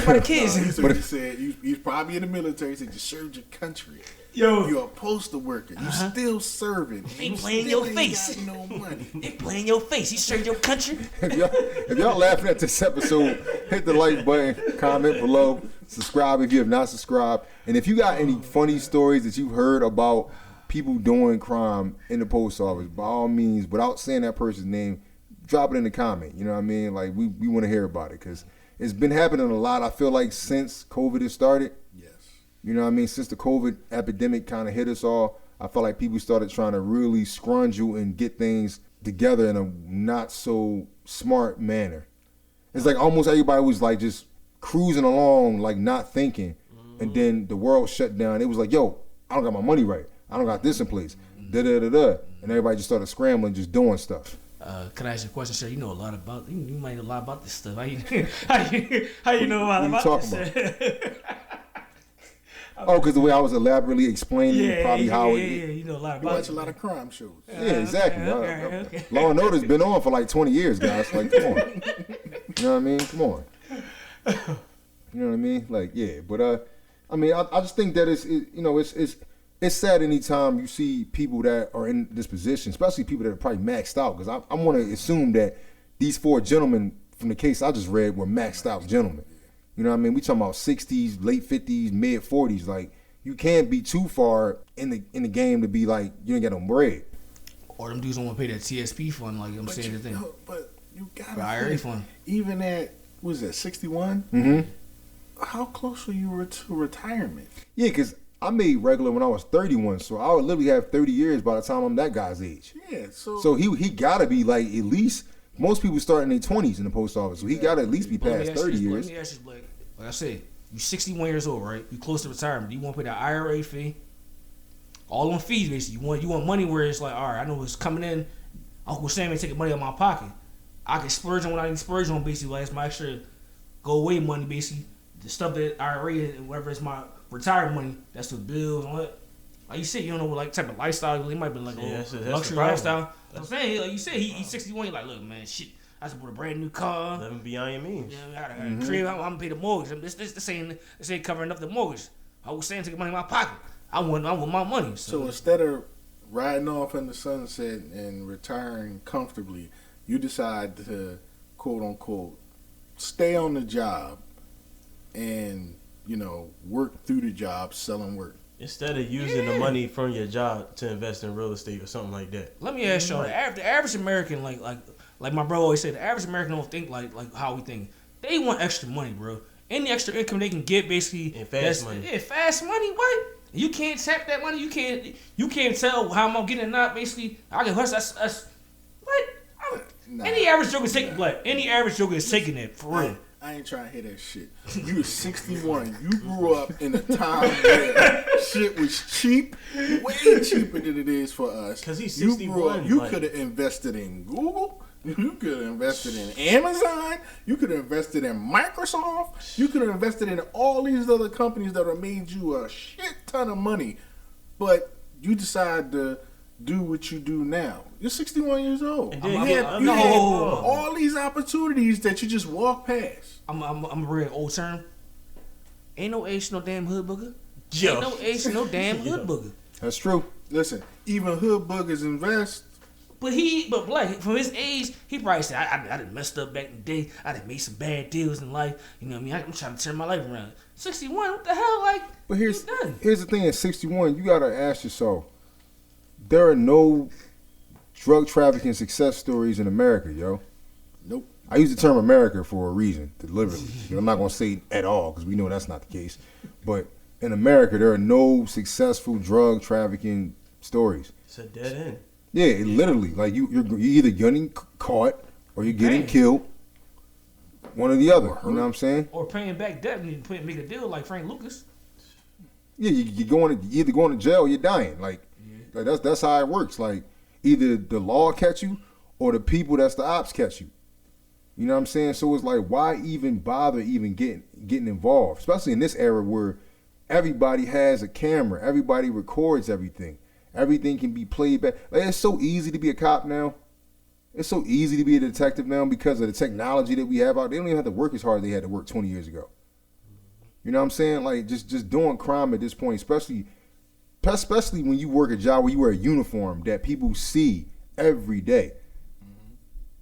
about the kids? That's what he said. He's probably in the military. He said, you served your country. Yo. You're a postal worker. You still serving. Ain't You playing still your face. Got no money. They playing your face. You served your country. If y'all laughing at this episode, hit the like button, comment below, subscribe if you have not subscribed. And if you got any funny stories that you've heard about people doing crime in the post office, by all means, without saying that person's name, drop it in the comment. You know what I mean? Like, we want to hear about it because it's been happening a lot, I feel like, since COVID has started. Yes. You know what I mean? Since the COVID epidemic kind of hit us all, I felt like people started trying to really scrungle and get things together in a not so smart manner. It's like almost everybody was like just cruising along, like not thinking. And then the world shut down. It was like, yo, I don't got my money right. I don't got this in place. Da-da-da-da. And everybody just started scrambling, just doing stuff. Can I ask you a question, sir? You know a lot about. You might know a lot about this stuff. How you know a lot What about you this? talking Oh, because the way I was elaborately explaining probably how it. You know a lot You about watch a lot of crime shows. Yeah, exactly. Okay. Law and Order's been on for like 20 years, guys. Like, come on. You know what I mean? Come on. You know what I mean? Like, yeah. But I mean, I just think that it's sad anytime you see people that are in this position, especially people that are probably maxed out. Because I want to assume that these 4 gentlemen from the case I just read were maxed out gentlemen. You know what I mean? We talking about 60s, late 50s, mid 40s. Like, you can't be too far in the game to be like you ain't got no bread. Or them dudes don't want to pay that TSP fund, like I'm saying the thing. No, but you got The IRA fund. Even at, what was that, 61? Mm-hmm. How close are you to retirement? Yeah, because I made regular when I was 31, so I would literally have 30 years by the time I'm that guy's age. Yeah, So he got to be like at least, most people start in their 20s in the post office, so he got to at least be past 30 years. Let me ask you, Blake. Like I said, you 61 years old, right? You close to retirement. You want to pay the IRA fee? All them fees, basically. You want money where it's like, all right, I know it's coming in. Uncle Sam ain't taking money out of my pocket. I can splurge on what I need to splurge on, basically. Like, it's my extra go away money, basically. The stuff that IRA and whatever is my retirement money, that's the bills and all that. Like you said, you don't know what like type of lifestyle. He might be like that's luxury the lifestyle. I'm saying, like you said, he's 61. You're like, look, man, shit. I just bought a brand new car. Living beyond your means. Yeah, I got a crib. I'm gonna pay the mortgage. This ain't covering up the mortgage. I was saying take money in my pocket. I want my money. So instead of riding off in the sunset and retiring comfortably, you decide to, quote unquote, stay on the job and, work through the job selling work. Instead of using the money from your job to invest in real estate or something like that. Let me ask y'all, the average American, like my bro always said, the average American don't think like how we think. They want extra money, bro. Any extra income they can get, basically. And fast money. Yeah, fast money. What? You can't tap that money. You can't tell how I'm getting it or not. Basically, I can hush. That's what. Nah. Any average joker is taking Any average joker is taking it for real. I ain't trying to hear that shit. You was 61. You grew up in a time where shit was cheap, way cheaper than it is for us. Because he's You 61. grew up, you could have invested in Google. You could have invested in Amazon. You could have invested in Microsoft. You could have invested in all these other companies that have made you a shit ton of money. But you decide to do what you do now. You're 61 years old. And then You had no. all these opportunities that you just walk past. I'm a real old term. Ain't no age, no damn hood booger. Yo. Ain't no age, no damn hood booger. That's true. Listen, even hood boogers invest. But Black, from his age, he probably said, I done messed up back in the day. I done made some bad deals in life. You know what I mean? I'm trying to turn my life around. 61, what the hell? Like, But here's you done. the thing: at 61, you gotta ask yourself, there are no drug trafficking success stories in America, yo. Nope. I use the term America for a reason, deliberately. I'm not gonna say at all because we know that's not the case. But in America, there are no successful drug trafficking stories. It's a dead end. Yeah, it literally, like you're either getting caught or you're getting killed. One or the other. You know what I'm saying? Or paying back debt and you make a deal like Frank Lucas. Yeah, you're either going to jail or you're dying. Like, Like that's how it works. Like either the law catch you or the people that's the ops catch you. You know what I'm saying? So it's like, why even bother even getting involved? Especially in this era where everybody has a camera, everybody records everything. Everything can be played back. Like, it's so easy to be a cop now. It's so easy to be a detective now because of the technology that we have out. They don't even have to work as hard as they had to work 20 years ago. You know what I'm saying? Like just doing crime at this point, especially when you work a job where you wear a uniform that people see every day.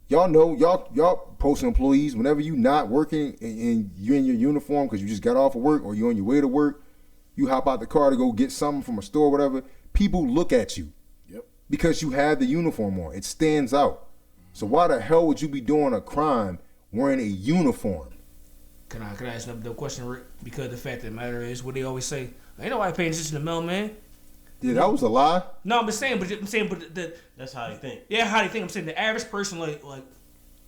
Y'all know, y'all postal employees, whenever you not working and you're in your uniform because you just got off of work or you're on your way to work, you hop out the car to go get something from a store or whatever, people look at you. Yep. Because you have the uniform on. It stands out. So why the hell would you be doing a crime wearing a uniform? Can I ask another question, Rick? Because the fact of the matter is, what they always say, ain't nobody paying attention to mailman. Yeah, that was a lie. No, I'm saying, but that's how they think. Yeah, how they think. I'm saying the average person, like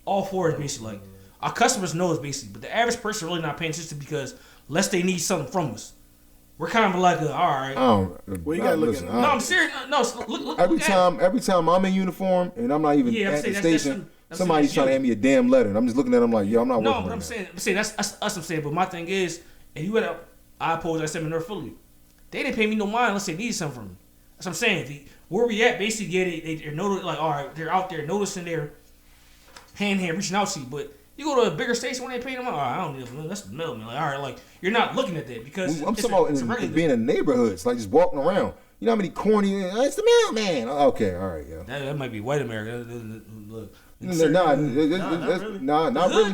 all four is basically like our customers know it's basically, but the average person really not paying attention because unless they need something from us, we're kind of like, all right. Well, you gotta look at it. No, I'm serious. No, look every time I'm in uniform and I'm not even at the station, somebody's trying to hand me a damn letter, and I'm just looking at them like, yo, I'm not working. No, but I'm saying that's us. I'm saying, but my thing is, if you had a I pose I said in North Philly, they didn't pay me no mind unless they needed something from me. That's what I'm saying. Where we at, basically, yeah, they're noticing, like, all right, they're out there noticing their hand reaching out to you, but you go to a bigger station when they pay them, all right, I don't need them. That's the mailman. Like, all right, like, you're not looking at that because I'm talking about being in neighborhoods, like just walking around. You know how many corny, it's the mailman. Okay, all right, yeah. That might be white America. Look. Not really.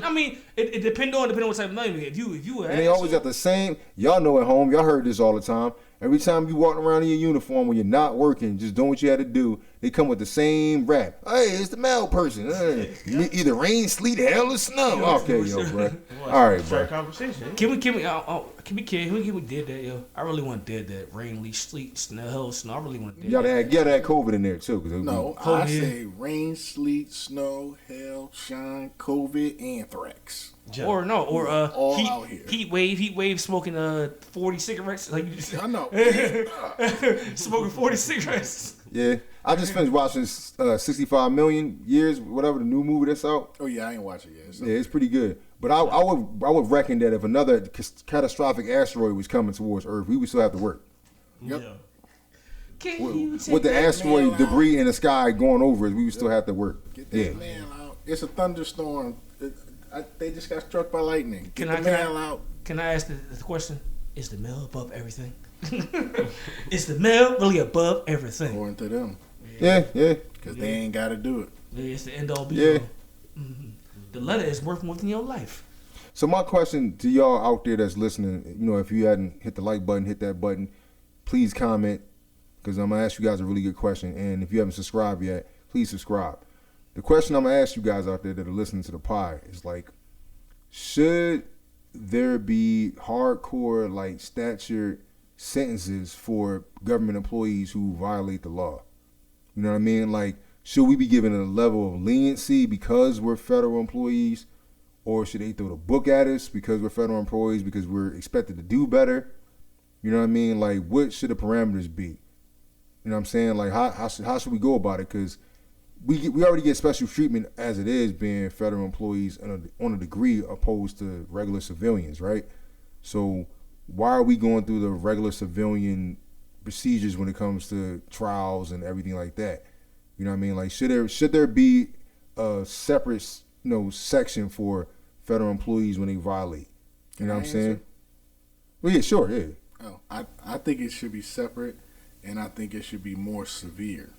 I mean, it depends on what type of mailman. If you and they always got the same. Y'all know at home. Y'all heard this all the time. Every time you walking around in your uniform when you're not working, just doing what you had to do, they come with the same rap. Hey, it's the mail person. Hey, either rain, sleet, hail, or snow. Okay, yo, bro. All right, bro. Conversation. Can we did that, yo? I really want to did that. Rain, sleet, snow, hail, snow. I really want to did that. You gotta add COVID in there too. No, I say rain, sleet, snow, hail, shine, COVID, anthrax. Heat wave, smoking 40 cigarettes. Like I know, smoking 40 cigarettes. Yeah, I just finished watching 65 Million Years, whatever the new movie that's out. Oh yeah, I ain't watching it yet. Yeah, it's pretty good. But I would reckon that if another catastrophic asteroid was coming towards Earth, we would still have to work. Yep. Yeah. With the asteroid debris in the sky going over us, we would still have to work. Get that man out. It's a thunderstorm. They just got struck by lightning. Can I ask the question? Is the mail above everything? Is the mail really above everything? According to them. Yeah. Because they ain't got to do it. Yeah, it's the end all be all. Yeah. Mm-hmm. The letter is worth more than your life. So my question to y'all out there that's listening, if you hadn't hit the like button, hit that button. Please comment, because I'm going to ask you guys a really good question. And if you haven't subscribed yet, please subscribe. The question I'm going to ask you guys out there that are listening to the pod is like, should there be hardcore, like, statured sentences for government employees who violate the law? You know what I mean? Like, should we be given a level of leniency because we're federal employees? Or should they throw the book at us because we're federal employees because we're expected to do better? You know what I mean? Like, what should the parameters be? You know what I'm saying? Like, how should we go about it? Because we already get special treatment as it is being federal employees on a degree opposed to regular civilians, right? So why are we going through the regular civilian procedures when it comes to trials and everything like that? You know what I mean? Like, should there be a separate section for federal employees when they violate? You know what I'm saying? Well, yeah, sure, yeah. Oh, I think it should be separate, and I think it should be more severe.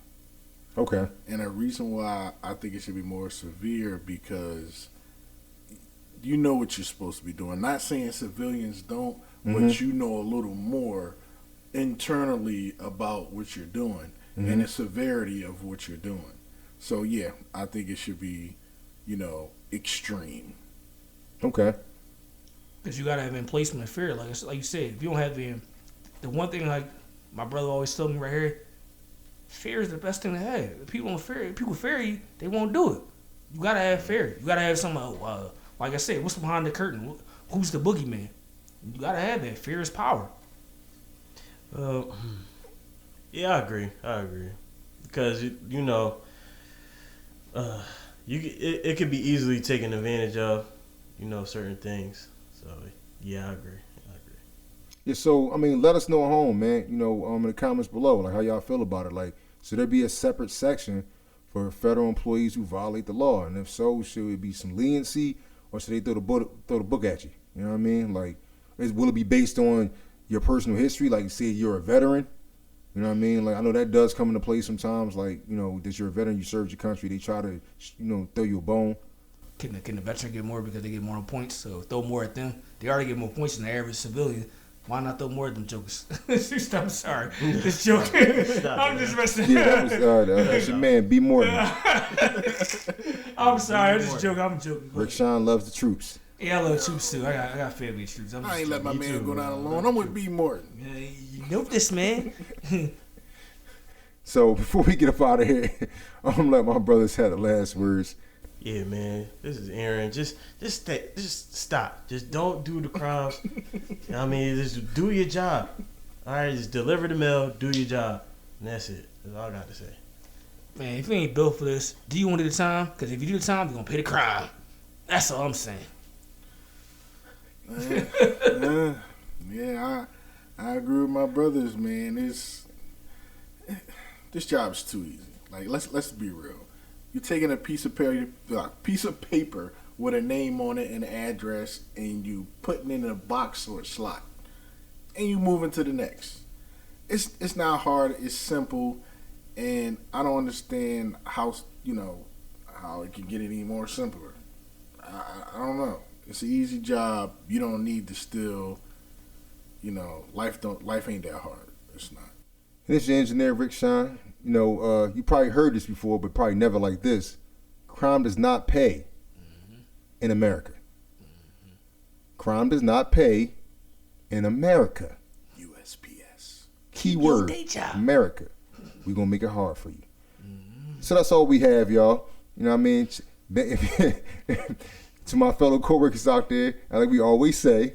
Okay. And a reason why I think it should be more severe because you know what you're supposed to be doing. Not saying civilians don't, but you know a little more internally about what you're doing and the severity of what you're doing. So yeah, I think it should be, extreme. Okay. Because you gotta have in placement of fear, like you said. If you don't have the one thing, like my brother always told me right here, fear is the best thing to have. If people fear you, they won't do it. You gotta have fear. You gotta have some, like I said, what's behind the curtain? Who's the boogeyman? You gotta have that. Fear is power. Yeah, I agree. Because you know, it could be easily taken advantage of, you know, certain things. So yeah, I agree. Yeah, so I mean, let us know at home, man. You know, in the comments below, like how y'all feel about it. Like, should there be a separate section for federal employees who violate the law? And if so, should it be some leniency, or should they throw the book at you? You know what I mean? Like, will it be based on your personal history? Like, say you're a veteran. You know what I mean? Like, I know that does come into play sometimes. Like, you know, that you're a veteran, you served your country. They try to, you know, throw you a bone. Can the veteran get more because they get more points? So throw more at them. They already get more points than the average civilian. Why not throw more at them jokers? I'm sorry. Just joking. I'm just messing. Yeah, that's your man, B. Morton. I'm sorry. I'm just joking. I'm joking. Rick Sean loves the troops. Yeah, I love troops too. I got family troops. I ain't let my man go down alone. I'm with B. Morton. You know this, man. So before we get up out of here, I'm gonna let my brothers have the last words. Yeah, man. This is Aaron. Just stop. Just don't do the crimes. I mean, just do your job. All right, just deliver the mail. Do your job, and that's it. That's all I got to say. Man, if you ain't built for this, do you want to do the time? Because if you do the time, you're gonna pay the crime. That's all I'm saying. Yeah, I agree with my brothers, man. This job's too easy. Like, let's be real. You're taking a piece of paper with a name on it and an address, and you putting it in a box or a slot, and you moving to the next. It's not hard. It's simple, and I don't understand how it can get any more simpler. I don't know. It's an easy job. You don't need to steal. You know, life ain't that hard. It's not. And this is your engineer, Rick Sean. You know, you probably heard this before, but probably never like this. Crime does not pay in America. Crime does not pay in America. USPS. Keyword, America. We're going to make it hard for you. So that's all we have, y'all. You know what I mean? To my fellow coworkers out there, like we always say,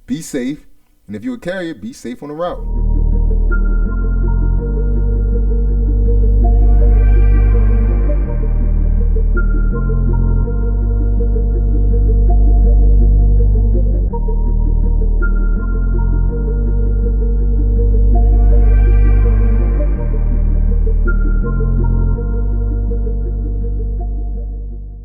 be safe. And if you're a carrier, be safe on the route.